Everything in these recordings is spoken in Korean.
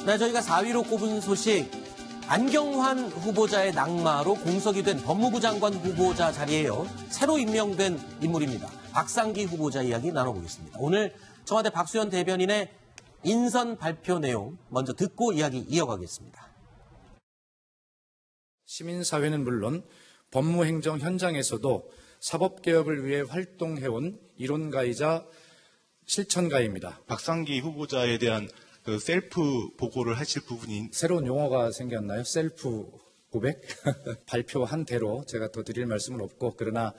네, 저희가 4위로 꼽은 소식, 안경환 후보자의 낙마로 공석이 된 법무부 장관 후보자 자리에요. 새로 임명된 인물입니다. 박상기 후보자 이야기 나눠보겠습니다. 오늘 청와대 박수현 대변인의 인선 발표 내용 먼저 듣고 이야기 이어가겠습니다. 시민사회는 물론 법무행정 현장에서도 사법개혁을 위해 활동해온 이론가이자 실천가입니다. 박상기 후보자에 대한 그 셀프 보고를 하실 부분이 새로운 용어가 생겼나요? 셀프 고백? 발표한 대로 제가 더 드릴 말씀은 없고, 그러나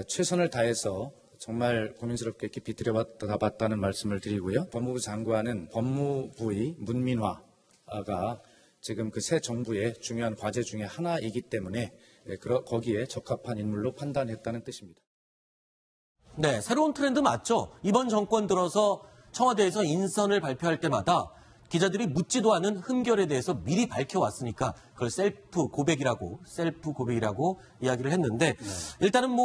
최선을 다해서 정말 고민스럽게 깊이 들여다봤다는 말씀을 드리고요. 법무부 장관은 법무부의 문민화가 지금 그 새 정부의 중요한 과제 중에 하나이기 때문에 거기에 적합한 인물로 판단했다는 뜻입니다. 네, 새로운 트렌드 맞죠? 이번 정권 들어서 청와대에서 인선을 발표할 때마다 기자들이 묻지도 않은 흠결에 대해서 미리 밝혀왔으니까 그걸 셀프 고백이라고 이야기를 했는데 일단은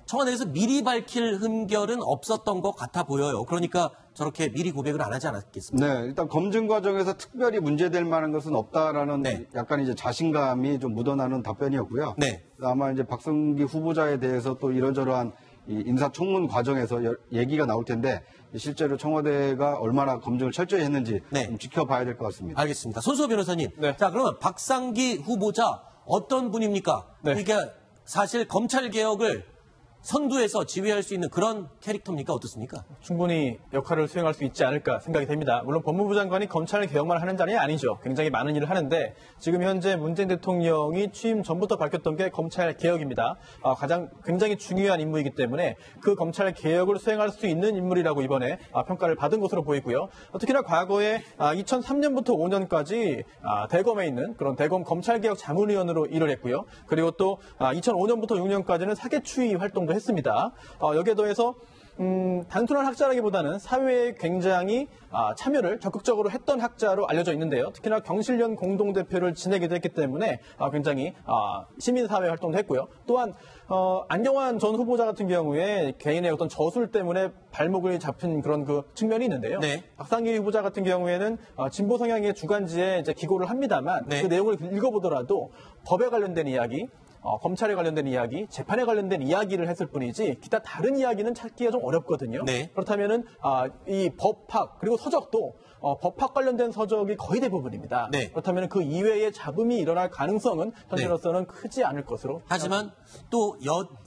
청와대에서 미리 밝힐 흠결은 없었던 것 같아 보여요. 그러니까 저렇게 미리 고백을 안 하지 않았겠습니까? 네, 일단 검증 과정에서 특별히 문제될 만한 것은 없다라는 약간 이제 자신감이 좀 묻어나는 답변이었고요. 네. 아마 이제 박상기 후보자에 대해서 또 이런저런 이 인사청문 과정에서 얘기가 나올 텐데 실제로 청와대가 얼마나 검증을 철저히 했는지 좀 지켜봐야 될 것 같습니다. 알겠습니다. 손수호 변호사님. 자, 그러면 박상기 후보자 어떤 분입니까? 그러니까 사실 검찰개혁을 선두에서 지휘할 수 있는 그런 캐릭터입니까? 어떻습니까? 충분히 역할을 수행할 수 있지 않을까 생각이 됩니다. 물론 법무부 장관이 검찰 개혁만 하는 자리는 아니죠. 굉장히 많은 일을 하는데 지금 현재 문재인 대통령이 취임 전부터 밝혔던 게 검찰 개혁입니다. 굉장히 중요한 임무이기 때문에 그 검찰 개혁을 수행할 수 있는 인물이라고 이번에 평가를 받은 것으로 보이고요. 특히나 과거에 2003년부터 5년까지 대검에 있는 그런 대검 검찰개혁 자문위원으로 일을 했고요. 그리고 또 2005년부터 6년까지는 사개추위 활동도 했습니다. 여기에 더해서 단순한 학자라기보다는 사회에 굉장히 참여를 적극적으로 했던 학자로 알려져 있는데요. 특히나 경실련 공동대표를 지내기도 했기 때문에 굉장히 시민사회 활동도 했고요. 또한 안경환 전 후보자 같은 경우에 개인의 어떤 저술 때문에 발목을 잡힌 그런 그 측면이 있는데요. 박상기 후보자 같은 경우에는 진보 성향의 주간지에 이제 기고를 합니다만 그 내용을 읽어보더라도 법에 관련된 이야기, 검찰에 관련된 이야기, 재판에 관련된 이야기를 했을 뿐이지 기타 다른 이야기는 찾기가 좀 어렵거든요. 그렇다면은 이 법학 그리고 서적도 법학 관련된 서적이 거의 대부분입니다. 그렇다면 그 이외의 잡음이 일어날 가능성은 현재로서는 크지 않을 것으로. 하지만 또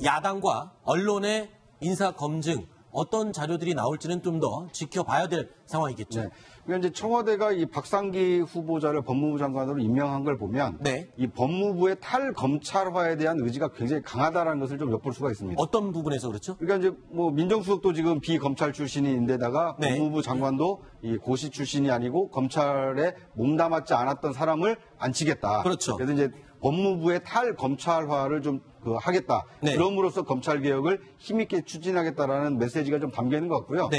야당과 언론의 인사 검증 어떤 자료들이 나올지는 좀 더 지켜봐야 될 상황이겠죠. 그러니까 이제 청와대가 이 박상기 후보자를 법무부 장관으로 임명한 걸 보면 이 법무부의 탈검찰화에 대한 의지가 굉장히 강하다라는 것을 좀 엿볼 수가 있습니다. 어떤 부분에서 그렇죠? 그러니까 이제 민정수석도 지금 비검찰 출신인데다가 법무부 장관도 이 고시 출신이 아니고 검찰에 몸담았지 않았던 사람을 앉히겠다. 그렇죠. 그래서 이제 법무부의 탈검찰화를 좀 하겠다. 그럼으로써 검찰개혁을 힘있게 추진하겠다라는 메시지가 좀 담겨 있는 것 같고요.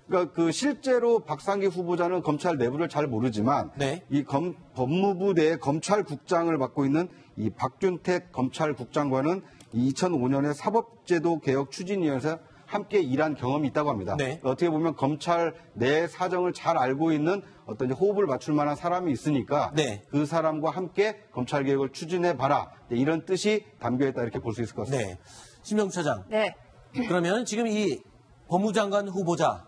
그러니까 실제로 박상기 후보자는 검찰 내부를 잘 모르지만 이 법무부 내 검찰국장을 맡고 있는 이 박준택 검찰국장과는 2005년에 사법제도 개혁 추진위원회에서 함께 일한 경험이 있다고 합니다. 어떻게 보면 검찰 내 사정을 잘 알고 있는 어떤 호흡을 맞출 만한 사람이 있으니까 그 사람과 함께 검찰개혁을 추진해봐라. 이런 뜻이 담겨있다 이렇게 볼 수 있을 것 같습니다. 신명수 차장. 그러면 지금 이 법무부 장관 후보자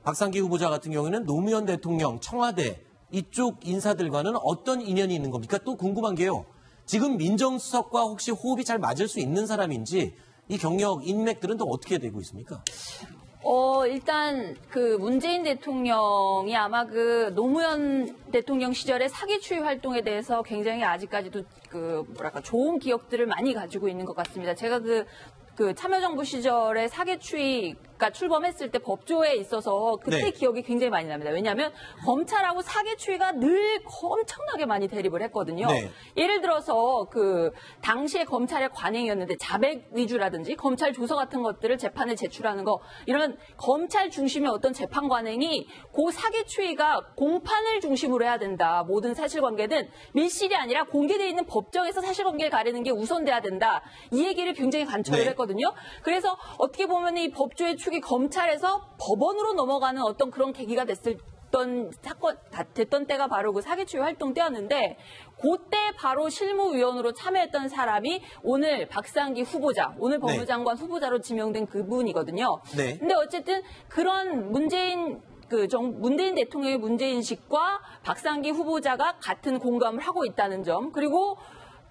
박상기 후보자 같은 경우에는 노무현 대통령, 청와대 이쪽 인사들과는 어떤 인연이 있는 겁니까? 또 궁금한 게요. 지금 민정수석과 혹시 호흡이 잘 맞을 수 있는 사람인지 이 경력, 인맥들은 또 어떻게 되고 있습니까? 일단 그 문재인 대통령이 아마 그 노무현 대통령 시절의 사기추위 활동에 대해서 굉장히 아직까지도 좋은 기억들을 많이 가지고 있는 것 같습니다. 제가 그 참여정부 시절에 사개추위가 출범했을 때 법조에 있어서 그때 기억이 굉장히 많이 납니다. 왜냐하면 검찰하고 사개추위가 늘 엄청나게 많이 대립을 했거든요. 예를 들어서 그 당시에 검찰의 관행이었는데 자백 위주라든지 검찰 조서 같은 것들을 재판에 제출하는 거 이런 검찰 중심의 어떤 재판 관행이 그 사개추위가 공판을 중심으로 해야 된다. 모든 사실관계는 밀실이 아니라 공개되어 있는 법정에서 사실관계를 가리는 게 우선돼야 된다. 이 얘기를 굉장히 관철을 했거든요. 그래서 어떻게 보면 이 법조의 축이 검찰에서 법원으로 넘어가는 어떤 그런 계기가 됐을 됐던 때가 바로 그 사기추이 활동 때였는데 그때 바로 실무위원으로 참여했던 사람이 오늘 박상기 후보자, 오늘 법무장관 후보자로 지명된 그분이거든요. 네. 근데 어쨌든 그런 문재인 대통령의 문제인식과 박상기 후보자가 같은 공감을 하고 있다는 점, 그리고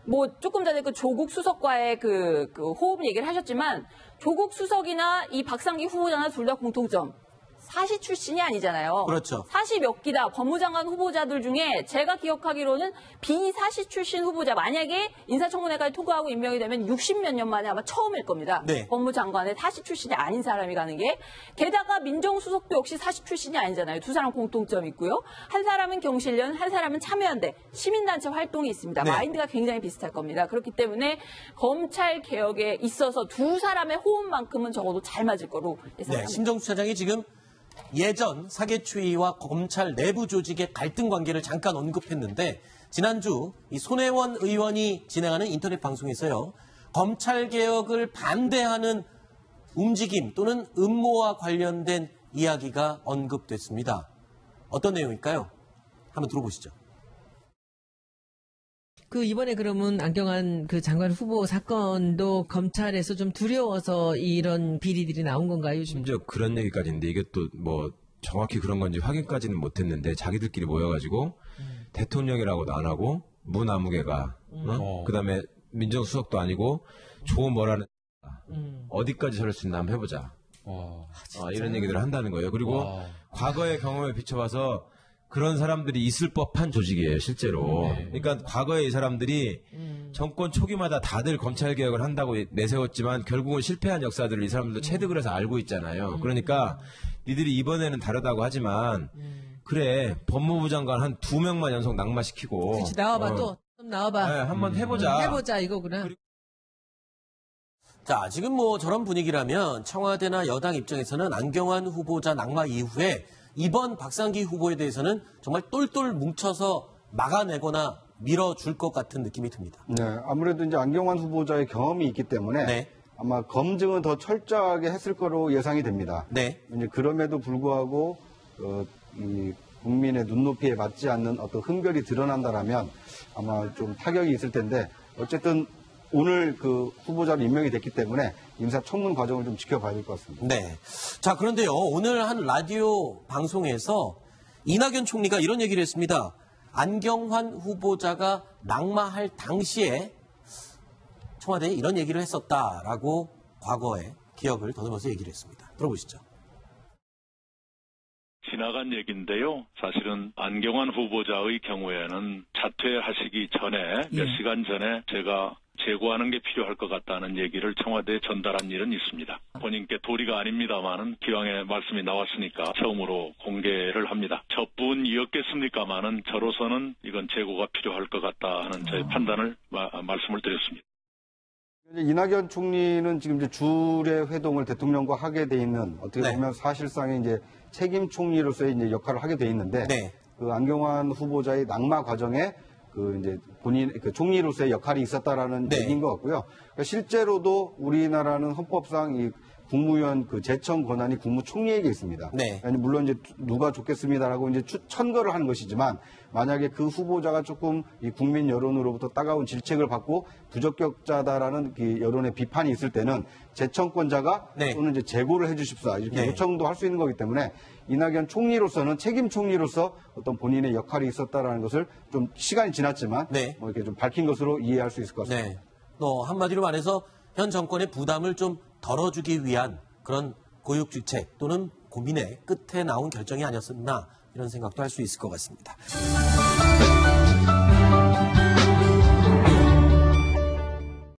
뭐 조금 전에 그 조국 수석과의 그 호흡 얘기를 하셨지만 조국 수석이나 이 박상기 후보자나 둘 다 공통점. 사시 출신이 아니잖아요. 그렇죠. 사시 몇 기다. 법무장관 후보자들 중에 제가 기억하기로는 비사시 출신 후보자, 만약에 인사청문회까지 통과하고 임명이 되면 60몇 년 만에 아마 처음일 겁니다. 네. 법무장관에 사시 출신이 아닌 사람이 가는 게. 게다가 민정수석도 역시 사시 출신이 아니잖아요. 두 사람 공통점이 있고요. 한 사람은 경실련, 한 사람은 참여연대, 시민단체 활동이 있습니다. 네. 마인드가 굉장히 비슷할 겁니다. 그렇기 때문에 검찰 개혁에 있어서 두 사람의 호흡만큼은 적어도 잘 맞을 거로 예상합니다. 네. 심정수 차장이 지금 예전 사개추위와 검찰 내부 조직의 갈등 관계를 잠깐 언급했는데 지난주 이 손혜원 의원이 진행하는 인터넷 방송에서요. 검찰 개혁을 반대하는 움직임 또는 음모와 관련된 이야기가 언급됐습니다. 어떤 내용일까요? 한번 들어보시죠. 이번에 그러면 안경환 그 장관 후보 사건도 검찰에서 좀 두려워서 이런 비리들이 나온 건가요? 심지어 그런 얘기까지 있는데 이게 또 뭐 정확히 그런 건지 확인까지는 못했는데 자기들끼리 모여가지고 대통령이라고도 안 하고 무나무개가 그다음에 민정수석도 아니고 조뭐라는 어디까지 저럴 수 있나 한번 해보자. 이런 얘기들을 한다는 거예요. 그리고 과거의 경험에 비춰봐서 그런 사람들이 있을 법한 조직이에요, 실제로. 그러니까 과거에 이 사람들이 정권 초기마다 다들 검찰개혁을 한다고 내세웠지만 결국은 실패한 역사들을 이 사람들도 체득을 해서 알고 있잖아요. 그러니까 니들이 이번에는 다르다고 하지만 그래, 법무부 장관 한 2명만 연속 낙마시키고. 그렇지, 나와봐, 또 나와봐. 네, 한번 해보자. 해보자, 이거구나. 자, 지금 뭐 저런 분위기라면 청와대나 여당 입장에서는 안경환 후보자 낙마 이후에 이번 박상기 후보에 대해서는 정말 똘똘 뭉쳐서 막아내거나 밀어줄 것 같은 느낌이 듭니다. 네, 아무래도 이제 안경환 후보자의 경험이 있기 때문에 아마 검증은 더 철저하게 했을 거로 예상이 됩니다. 네. 이제 그럼에도 불구하고 이 국민의 눈높이에 맞지 않는 어떤 흠결이 드러난다라면 아마 좀 타격이 있을 텐데 어쨌든 오늘 그 후보자로 임명이 됐기 때문에 인사청문 과정을 좀 지켜봐야 될 것 같습니다. 네. 자, 그런데요. 오늘 한 라디오 방송에서 이낙연 총리가 이런 얘기를 했습니다. 안경환 후보자가 낙마할 당시에 청와대에 이런 얘기를 했었다라고 과거에 기억을 더듬어서 얘기를 했습니다. 들어보시죠. 지나간 얘기인데요. 사실은 안경환 후보자의 경우에는 자퇴하시기 전에 몇 시간 전에 제가 재고하는 게 필요할 것 같다는 얘기를 청와대에 전달한 일은 있습니다. 본인께 도리가 아닙니다만은 기왕에 말씀이 나왔으니까 처음으로 공개를 합니다. 저뿐이었겠습니까마는 저로서는 이건 재고가 필요할 것 같다 하는 저의 판단을 말씀을 드렸습니다. 이낙연 총리는 지금 이제 주례 회동을 대통령과 하게 돼 있는 어떻게 보면 사실상의 이제 책임 총리로서의 이제 역할을 하게 돼 있는데 그 안경환 후보자의 낙마 과정에 그 이제 본인 그 총리로서의 역할이 있었다라는 얘기인 것 같고요. 그러니까 실제로도 우리나라는 헌법상 이 국무위원 그 제청 권한이 국무총리에게 있습니다. 아니, 물론 이제 누가 좋겠습니다라고 이제 천거를 하는 것이지만 만약에 그 후보자가 조금 이 국민 여론으로부터 따가운 질책을 받고 부적격자다라는 그 여론의 비판이 있을 때는 제청권자가 또는 이제 재고를 해주십사 이렇게 요청도 할 수 있는 거기 때문에 이낙연 총리로서는 책임 총리로서 어떤 본인의 역할이 있었다라는 것을 좀 시간이 지났지만 뭐 이렇게 좀 밝힌 것으로 이해할 수 있을 것 같습니다. 한마디로 말해서 현 정권의 부담을 좀 덜어주기 위한 그런 고육지책 또는 고민의 끝에 나온 결정이 아니었나 이런 생각도 할 수 있을 것 같습니다.